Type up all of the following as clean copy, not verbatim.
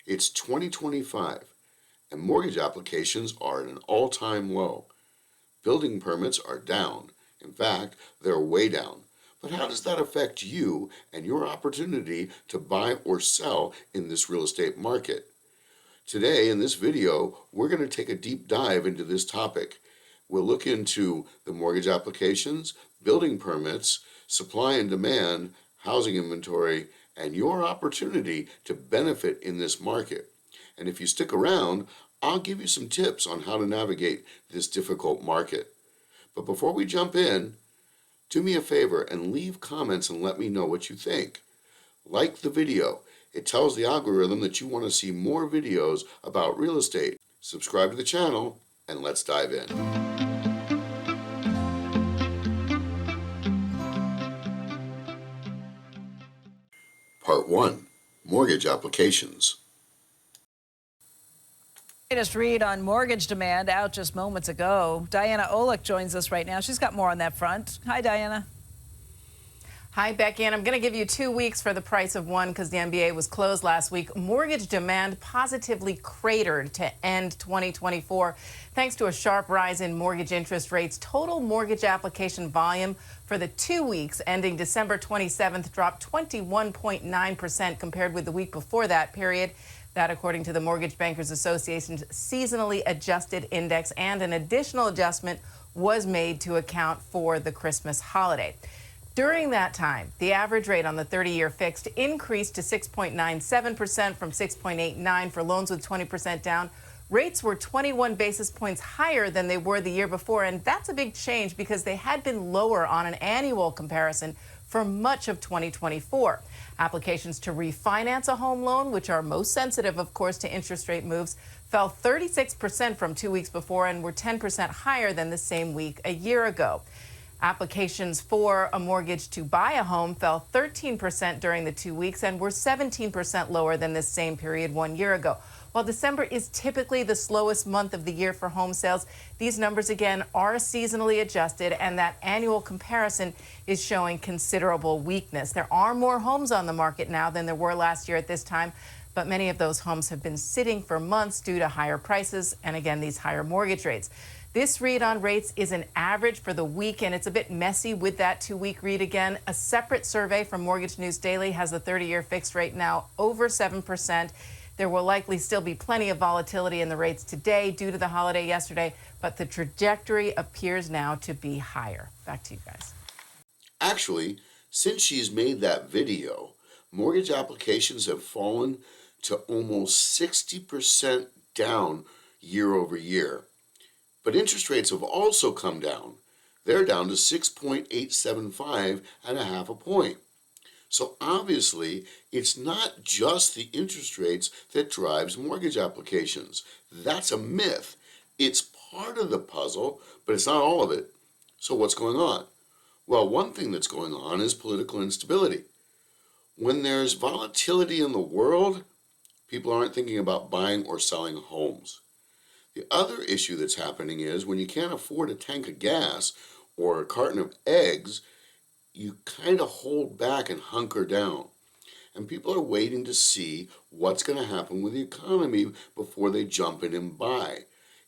It's 2025, and mortgage applications are at an all-time low. Building permits are down. In fact, they're way down. But how does that affect you and your opportunity to buy or sell in this real estate market? Today, in this video, we're going to take a deep dive into this topic. We'll look into the mortgage applications, building permits, supply and demand, housing inventory, and your opportunity to benefit in this market. And if you stick around, I'll give you some tips on how to navigate this difficult market. But before we jump in, do me a favor and leave comments and let me know what you think. Like the video. It tells the algorithm that you want to see more videos about real estate. Subscribe to the channel and let's dive in. Part 1. Mortgage applications. Latest read on mortgage demand out just moments ago. Diana Olick joins us right now. She's got more on that front. Hi, Diana. Hi, Becky, and I'm going to give you 2 weeks for the price of one because the NBA was closed last week. Mortgage demand positively cratered to end 2024 thanks to a sharp rise in mortgage interest rates. Total mortgage application volume for the 2 weeks ending December 27th dropped 21.9% compared with the week before that period. That, according to the Mortgage Bankers Association's seasonally adjusted index, and an additional adjustment was made to account for the Christmas holiday. During that time, the average rate on the 30-year fixed increased to 6.97% from 6.89% for loans with 20% down. Rates were 21 basis points higher than they were the year before, and that's a big change because they had been lower on an annual comparison for much of 2024. Applications to refinance a home loan, which are most sensitive, of course, to interest rate moves, fell 36% from 2 weeks before and were 10% higher than the same week a year ago. Applications for a mortgage to buy a home fell 13% during the 2 weeks and were 17% lower than this same period 1 year ago. While December is typically the slowest month of the year for home sales, these numbers again are seasonally adjusted, and that annual comparison is showing considerable weakness. There are more homes on the market now than there were last year at this time, but many of those homes have been sitting for months due to higher prices and, again, these higher mortgage rates. This read on rates is an average for the week, and it's a bit messy with that 2 week read again. A separate survey from Mortgage News Daily has the 30-year fixed rate now over 7%. There will likely still be plenty of volatility in the rates today due to the holiday yesterday, but the trajectory appears now to be higher. Back to you guys. Actually, since she's made that video, mortgage applications have fallen to almost 60% down year over year. But interest rates have also come down. They're down to 6.875 and a half a point. So obviously, it's not just the interest rates that drives mortgage applications. That's a myth. It's part of the puzzle, but it's not all of it. So what's going on? Well, one thing that's going on is political instability. When there's volatility in the world, people aren't thinking about buying or selling homes. The other issue that's happening is when you can't afford a tank of gas or a carton of eggs, you kind of hold back and hunker down. And people are waiting to see what's going to happen with the economy before they jump in and buy.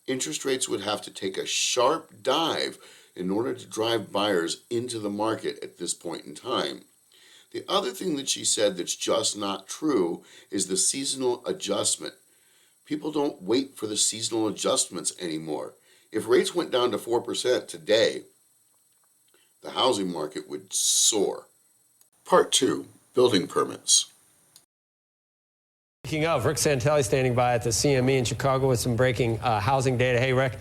Interest rates would have to take a sharp dive in order to drive buyers into the market at this point in time. The other thing that she said that's just not true is the seasonal adjustment. People don't wait for the seasonal adjustments anymore. If rates went down to 4% today, the housing market would soar. Part 2. Building permits. Speaking of, Rick Santelli standing by at the CME in Chicago with some breaking housing data. Hey, Rick.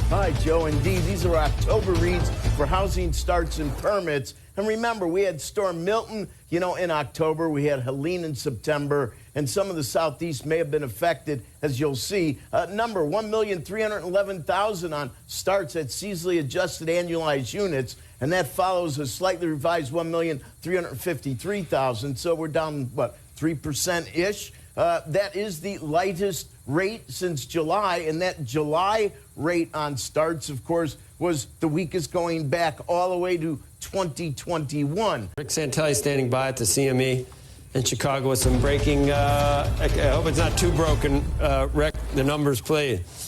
Hi, Joe. Indeed, these are October reads for housing starts and permits. And remember, we had Storm Milton, in October. We had Helene in September. And some of the Southeast may have been affected, as you'll see. Number 1,311,000 on starts at seasonally adjusted annualized units. And that follows a slightly revised 1,353,000. So we're down, 3%-ish? That is the lightest rate since July, and that July rate on starts, of course, was the weakest going back all the way to 2021. Rick Santelli standing by at the CME in Chicago with some breaking. I hope it's not too broken. Rick, the numbers, please.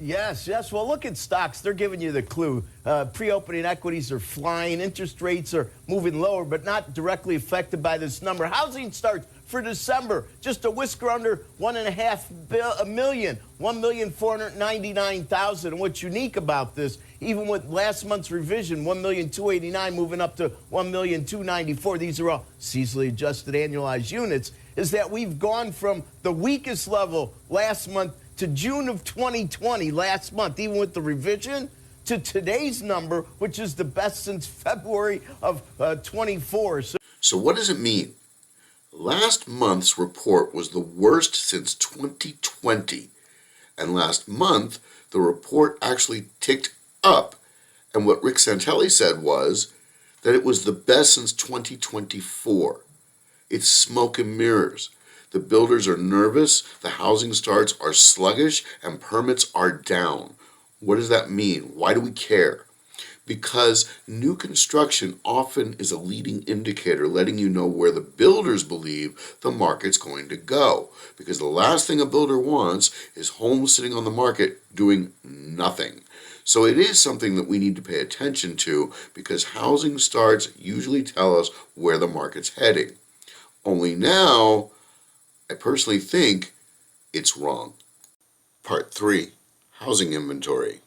Yes. Well, look at stocks. They're giving you the clue. Pre-opening equities are flying. Interest rates are moving lower, but not directly affected by this number. Housing starts for December, just a whisker under 1.5 million, 1,499,000. And what's unique about this, even with last month's revision, 1,289,000 moving up to 1,294,000, these are all seasonally adjusted annualized units, is that we've gone from the weakest level last month to June of 2020, last month, even with the revision, to today's number, which is the best since February of 24. So what does it mean? Last month's report was the worst since 2020. And last month, the report actually ticked up. And what Rick Santelli said was that it was the best since 2024. It's smoke and mirrors. The builders are nervous, the housing starts are sluggish, and permits are down. What does that mean? Why do we care? Because new construction often is a leading indicator, letting you know where the builders believe the market's going to go. Because the last thing a builder wants is homes sitting on the market doing nothing. So it is something that we need to pay attention to, because housing starts usually tell us where the market's heading. Only now, I personally think it's wrong. Part 3, housing inventory.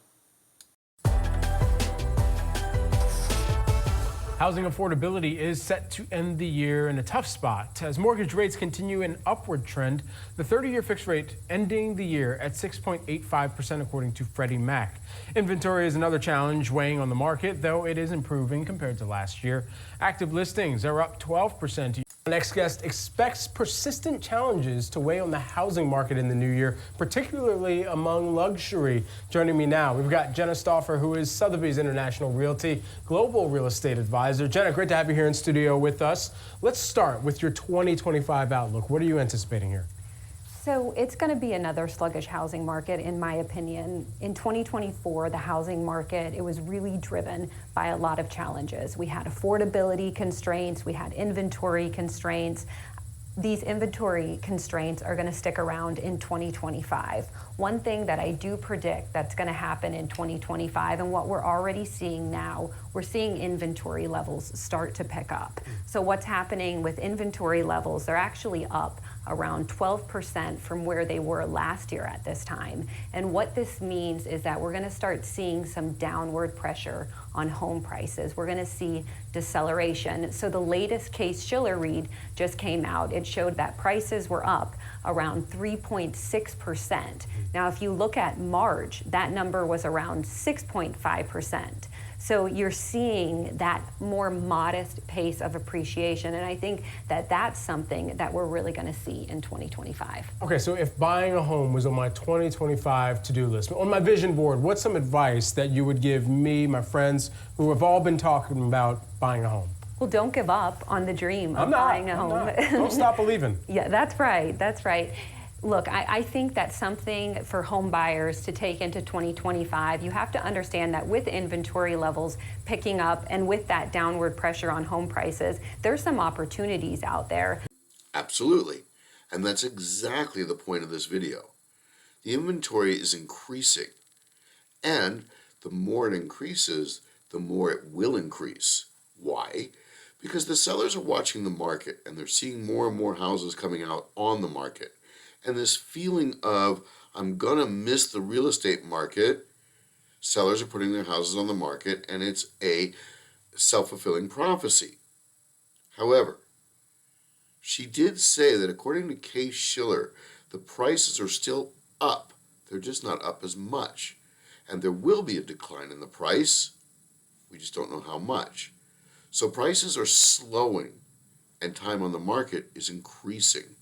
Housing affordability is set to end the year in a tough spot. As mortgage rates continue an upward trend, the 30-year fixed rate ending the year at 6.85% according to Freddie Mac. Inventory is another challenge weighing on the market, though it is improving compared to last year. Active listings are up 12%. Our next guest expects persistent challenges to weigh on the housing market in the new year, particularly among luxury. Joining me now, we've got Jenna Stauffer, who is Sotheby's International Realty Global Real Estate Advisor. Jenna, great to have you here in studio with us. Let's start with your 2025 outlook. What are you anticipating here? So it's going to be another sluggish housing market, in my opinion. In 2024, the housing market, it was really driven by a lot of challenges. We had affordability constraints, we had inventory constraints. These inventory constraints are going to stick around in 2025. One thing that I do predict that's going to happen in 2025, and what we're already seeing now, we're seeing inventory levels start to pick up. So what's happening with inventory levels, they're actually up around 12% from where they were last year at this time. And what this means is that we're going to start seeing some downward pressure on home prices. We're going to see deceleration. So the latest Case-Shiller read just came out. It showed that prices were up around 3.6%. Now, if you look at March, that number was around 6.5%. So you're seeing that more modest pace of appreciation. And I think that that's something that we're really going to see in 2025. Okay, so if buying a home was on my 2025 to-do list, on my vision board, what's some advice that you would give me, my friends, who have all been talking about buying a home? Well, don't give up on the dream of buying a home. Don't stop believing. Yeah, that's right. That's right. Look, I think that's something for home buyers to take into 2025. You have to understand that with inventory levels picking up and with that downward pressure on home prices, there's some opportunities out there. Absolutely. And that's exactly the point of this video. The inventory is increasing. And the more it increases, the more it will increase. Why? Because the sellers are watching the market and they're seeing more and more houses coming out on the market. And this feeling of, I'm going to miss the real estate market, sellers are putting their houses on the market, and it's a self-fulfilling prophecy. However, she did say that according to Case-Shiller, the prices are still up. They're just not up as much. And there will be a decline in the price. We just don't know how much. So prices are slowing, and time on the market is increasing.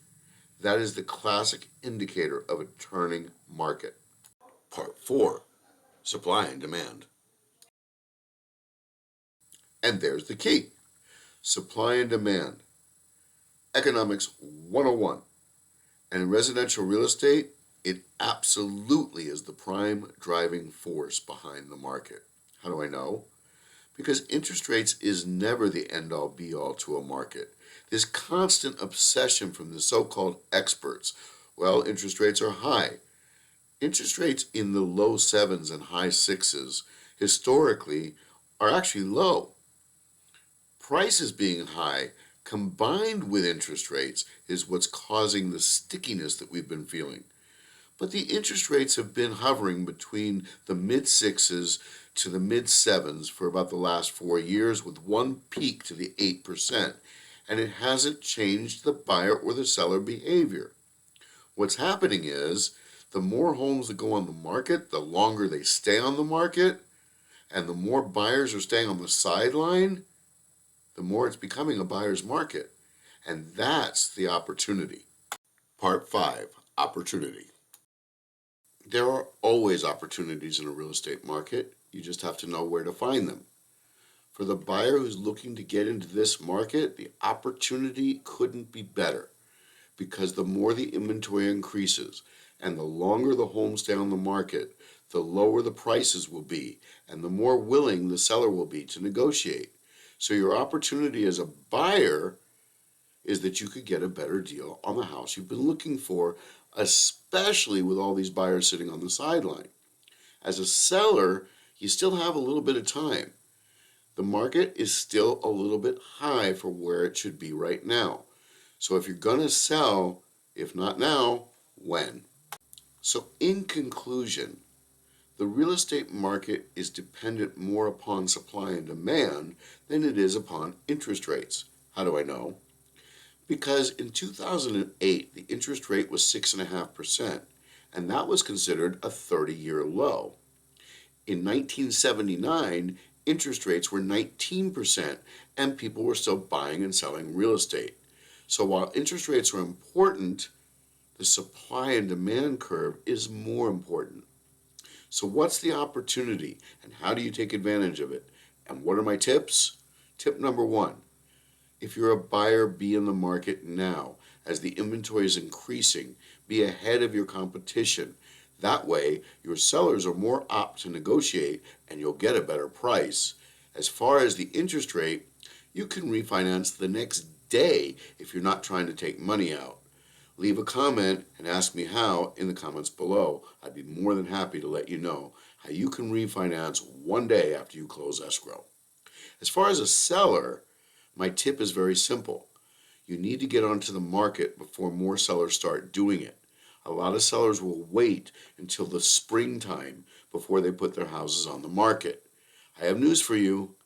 That is the classic indicator of a turning market. Part 4, supply and demand. And there's the key. Supply and demand. Economics 101. And in residential real estate, it absolutely is the prime driving force behind the market. How do I know? Because interest rates is never the end-all be-all to a market. This constant obsession from the so-called experts, well, interest rates are high. Interest rates in the low sevens and high sixes historically are actually low. Prices being high combined with interest rates is what's causing the stickiness that we've been feeling. But the interest rates have been hovering between the mid sixes to the mid sevens for about the last 4 years, with one peak to the 8%, and it hasn't changed the buyer or the seller behavior. What's happening is the more homes that go on the market, the longer they stay on the market, and the more buyers are staying on the sideline, the more it's becoming a buyer's market. And that's the opportunity. Part 5, Opportunity. There are always opportunities in a real estate market. You just have to know where to find them. For the buyer who's looking to get into this market, the opportunity couldn't be better, because the more the inventory increases and the longer the homes stay on the market, the lower the prices will be and the more willing the seller will be to negotiate. So your opportunity as a buyer is that you could get a better deal on the house you've been looking for, especially with all these buyers sitting on the sideline. As a seller, you still have a little bit of time. The market is still a little bit high for where it should be right now. So if you're going to sell, if not now, when? So in conclusion, the real estate market is dependent more upon supply and demand than it is upon interest rates. How do I know? Because in 2008, the interest rate was 6.5%, and that was considered a 30-year low. In 1979, interest rates were 19%, and people were still buying and selling real estate. So while interest rates are important, the supply and demand curve is more important. So what's the opportunity, and how do you take advantage of it? And what are my tips? Tip number 1, if you're a buyer, be in the market now. As the inventory is increasing, be ahead of your competition. That way, your sellers are more apt to negotiate and you'll get a better price. As far as the interest rate, you can refinance the next day if you're not trying to take money out. Leave a comment and ask me how in the comments below. I'd be more than happy to let you know how you can refinance one day after you close escrow. As far as a seller, my tip is very simple. You need to get onto the market before more sellers start doing it. A lot of sellers will wait until the springtime before they put their houses on the market. I have news for you.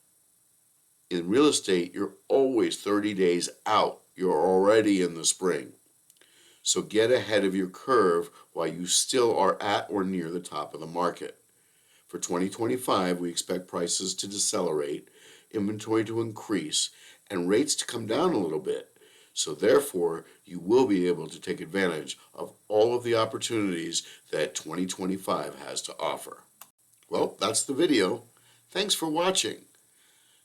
In real estate, you're always 30 days out. You're already in the spring. So get ahead of your curve while you still are at or near the top of the market. For 2025, we expect prices to decelerate, inventory to increase, and rates to come down a little bit. So therefore, you will be able to take advantage of all of the opportunities that 2025 has to offer. Well, that's the video. Thanks for watching.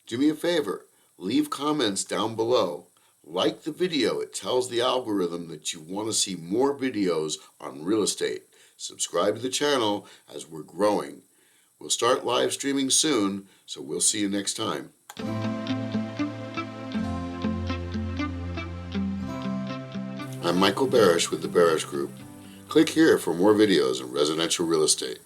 Do me a favor, leave comments down below. Like the video, it tells the algorithm that you want to see more videos on real estate. Subscribe to the channel as we're growing. We'll start live streaming soon, so we'll see you next time. I'm Michael Barish with the Barish Group. Click here for more videos in residential real estate.